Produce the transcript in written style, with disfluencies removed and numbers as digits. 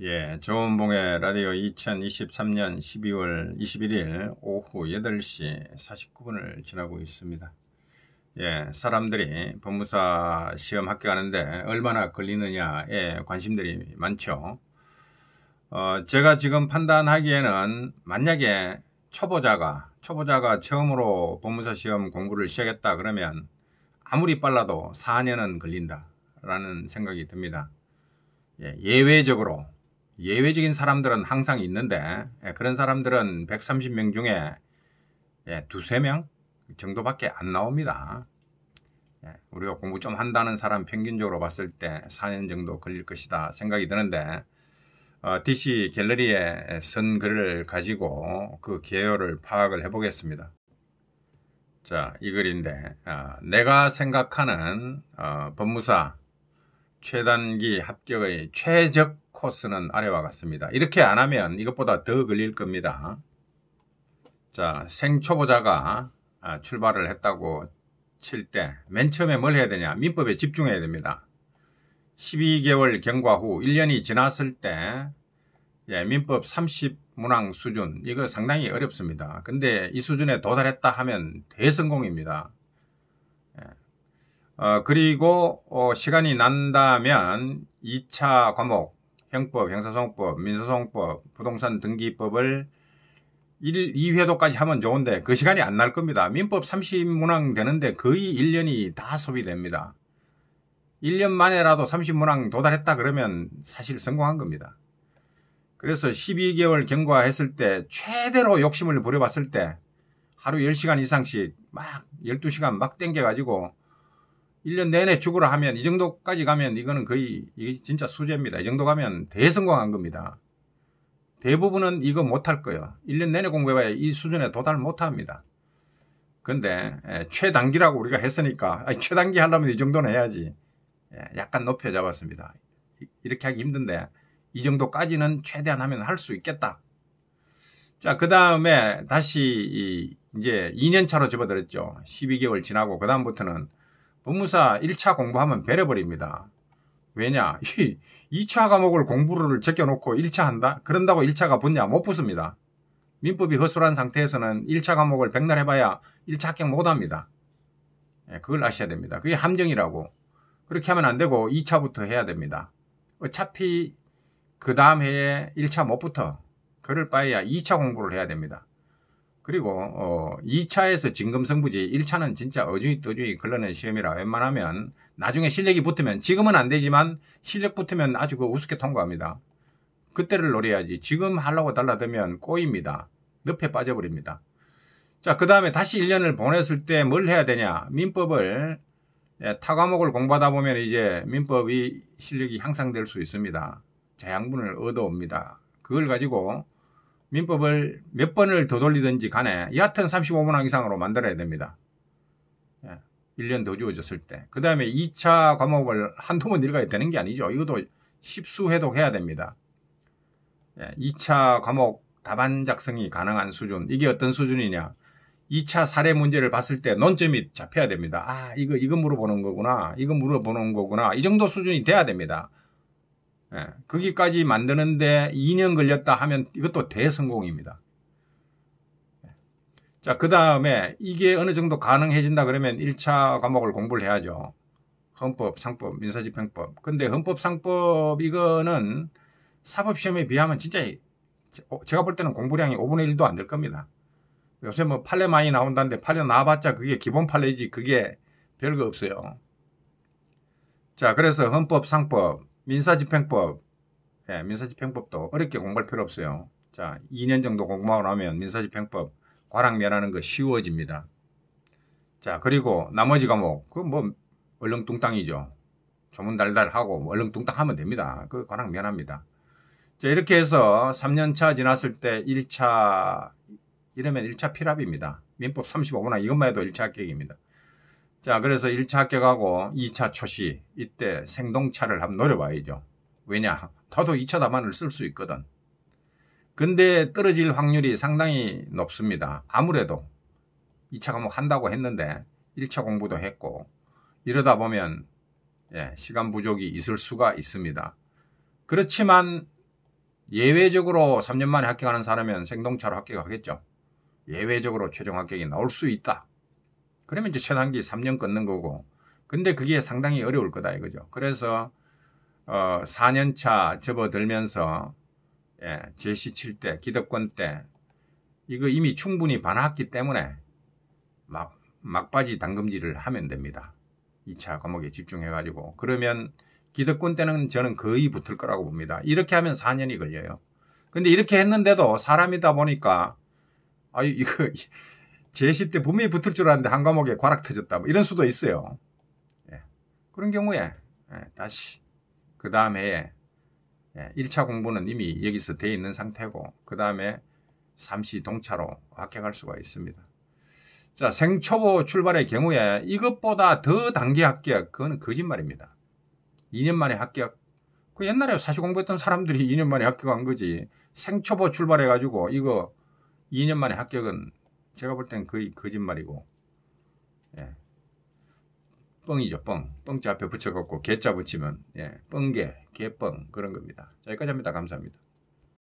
예, 조은봉의 라디오 2023년 12월 21일 오후 8시 49분을 지나고 있습니다. 예, 사람들이 법무사 시험 합격하는데 얼마나 걸리느냐에 관심들이 많죠. 제가 지금 판단하기에는 만약에 초보자가 처음으로 법무사 시험 공부를 시작했다 그러면 아무리 빨라도 4년은 걸린다라는 생각이 듭니다. 예, 예외적인 사람들은 항상 있는데 그런 사람들은 130명 중에 두세 명 정도밖에 안 나옵니다. 우리가 공부 좀 한다는 사람 평균적으로 봤을 때 4년 정도 걸릴 것이다 생각이 드는데 DC 갤러리에 쓴 글을 가지고 그 개요를 파악을 해보겠습니다. 자, 이 글인데 내가 생각하는 법무사 최단기 합격의 최적 코스는 아래와 같습니다. 이렇게 안 하면 이것보다 더 걸릴 겁니다. 자, 생초보자가 출발을 했다고 칠 때 맨 처음에 뭘 해야 되냐? 민법에 집중해야 됩니다. 12개월 경과 후 1년이 지났을 때 민법 30문항 수준, 이거 상당히 어렵습니다. 근데 이 수준에 도달했다 하면 대성공입니다. 그리고 시간이 난다면 2차 과목 형법, 형사소송법, 민사소송법, 부동산 등기법을 2회도까지 하면 좋은데 그 시간이 안 날 겁니다. 민법 30문항 되는데 거의 1년이 다 소비됩니다. 1년 만에라도 30문항 도달했다 그러면 사실 성공한 겁니다. 그래서 12개월 경과했을 때 최대로 욕심을 부려봤을 때 하루 10시간 이상씩 막 12시간 막 땡겨가지고 1년 내내 죽으라 하면 이 정도까지 가면 이거는 거의 이게 진짜 수제입니다. 이 정도 가면 대성공한 겁니다. 대부분은 이거 못할 거예요. 1년 내내 공부해봐야 이 수준에 도달 못합니다. 근데 최단기라고 우리가 했으니까 최단기 하려면 이 정도는 해야지. 약간 높여 잡았습니다. 이렇게 하기 힘든데 이 정도까지는 최대한 하면 할 수 있겠다. 자, 그 다음에 다시 이제 2년차로 접어들었죠. 12개월 지나고 그 다음부터는 법무사 1차 공부하면 배려버립니다. 왜냐? 2차 과목을 공부를 제껴놓고 1차 한다? 그런다고 1차가 붙냐? 못 붙습니다. 민법이 허술한 상태에서는 1차 과목을 백날 해봐야 1차 합격 못합니다. 그걸 아셔야 됩니다. 그게 함정이라고. 그렇게 하면 안 되고 2차부터 해야 됩니다. 어차피 그 다음 해에 1차 못 붙어. 그럴 바에야 2차 공부를 해야 됩니다. 그리고 2차에서 진검승부지 1차는 진짜 어중이 걸러낸 시험이라 웬만하면 나중에 실력이 붙으면 지금은 안 되지만 실력 붙으면 아주 우습게 통과합니다. 그때를 노려야지 지금 하려고 달라들면 꼬입니다. 늪에 빠져버립니다. 자, 그 다음에 다시 1년을 보냈을 때 뭘 해야 되냐? 민법을 타과목을 공부하다 보면 이제 민법이 실력이 향상될 수 있습니다. 자양분을 얻어옵니다. 그걸 가지고 민법을 몇 번을 더 돌리든지 간에 여하튼 35문항 이상으로 만들어야 됩니다. 1년 더 주어졌을 때. 그 다음에 2차 과목을 한두 번 읽어야 되는 게 아니죠. 이것도 십수회독 해야 됩니다. 2차 과목 답안 작성이 가능한 수준. 이게 어떤 수준이냐. 2차 사례 문제를 봤을 때 논점이 잡혀야 됩니다. 아, 이거 물어보는 거구나. 이거 물어보는 거구나. 이 정도 수준이 돼야 됩니다. 거기까지 만드는데 2년 걸렸다 하면 이것도 대성공입니다. 자, 그 다음에 이게 어느 정도 가능해진다 그러면 1차 과목을 공부를 해야죠. 헌법, 상법, 민사집행법. 근데 헌법, 상법 이거는 사법시험에 비하면 진짜 제가 볼 때는 공부량이 5분의 1도 안 될 겁니다. 요새 뭐 판례 많이 나온다는데 판례 나와봤자 그게 기본 판례지 그게 별거 없어요. 자, 그래서 헌법, 상법, 민사집행법, 민사집행법도 어렵게 공부할 필요 없어요. 자, 2년 정도 공부하고 나면 민사집행법 과락면하는 거 쉬워집니다. 자, 그리고 나머지 과목, 그 뭐 얼렁뚱땅이죠. 조문 달달하고 얼렁뚱땅 하면 됩니다. 그 과락면합니다. 자, 이렇게 해서 3년차 지났을 때 1차, 이러면 1차 필합입니다. 민법 35문항 이것만 해도 1차 합격입니다. 자, 그래서 1차 합격하고 2차 초시, 이때 생동차를 한번 노려봐야죠. 왜냐? 나도 2차 답안을 쓸 수 있거든. 근데 떨어질 확률이 상당히 높습니다. 아무래도 2차 과목 한다고 했는데 1차 공부도 했고 이러다 보면 시간 부족이 있을 수가 있습니다. 그렇지만 예외적으로 3년 만에 합격하는 사람은 생동차로 합격하겠죠. 예외적으로 최종 합격이 나올 수 있다. 그러면 이제 최단기 3년 끊는 거고, 근데 그게 상당히 어려울 거다 이거죠. 그래서 4년차 접어들면서 제시 칠 때, 기득권 때 이거 이미 충분히 봐놨기 때문에 막바지 당금질을 하면 됩니다. 2차 과목에 집중해가지고. 그러면 기득권 때는 저는 거의 붙을 거라고 봅니다. 이렇게 하면 4년이 걸려요. 근데 이렇게 했는데도 사람이다 보니까 이거 제시 때 분명히 붙을 줄 알았는데 한 과목에 과락 터졌다 뭐 이런 수도 있어요. 그런 경우에 다시 그 다음 해에 1차 공부는 이미 여기서 돼 있는 상태고 그 다음에 3시 동차로 합격할 수가 있습니다. 자, 생초보 출발의 경우에 이것보다 더 단기 합격, 그거는 거짓말입니다. 2년 만에 합격. 그 옛날에 사시 공부했던 사람들이 2년 만에 합격한 거지. 생초보 출발해가지고 이거 2년 만에 합격은 제가 볼 땐 거의 거짓말이고, 뻥이죠, 뻥. 뻥자 앞에 붙여갖고 개자 붙이면, 뻥개, 개뻥 그런 겁니다. 자, 여기까지 합니다. 감사합니다.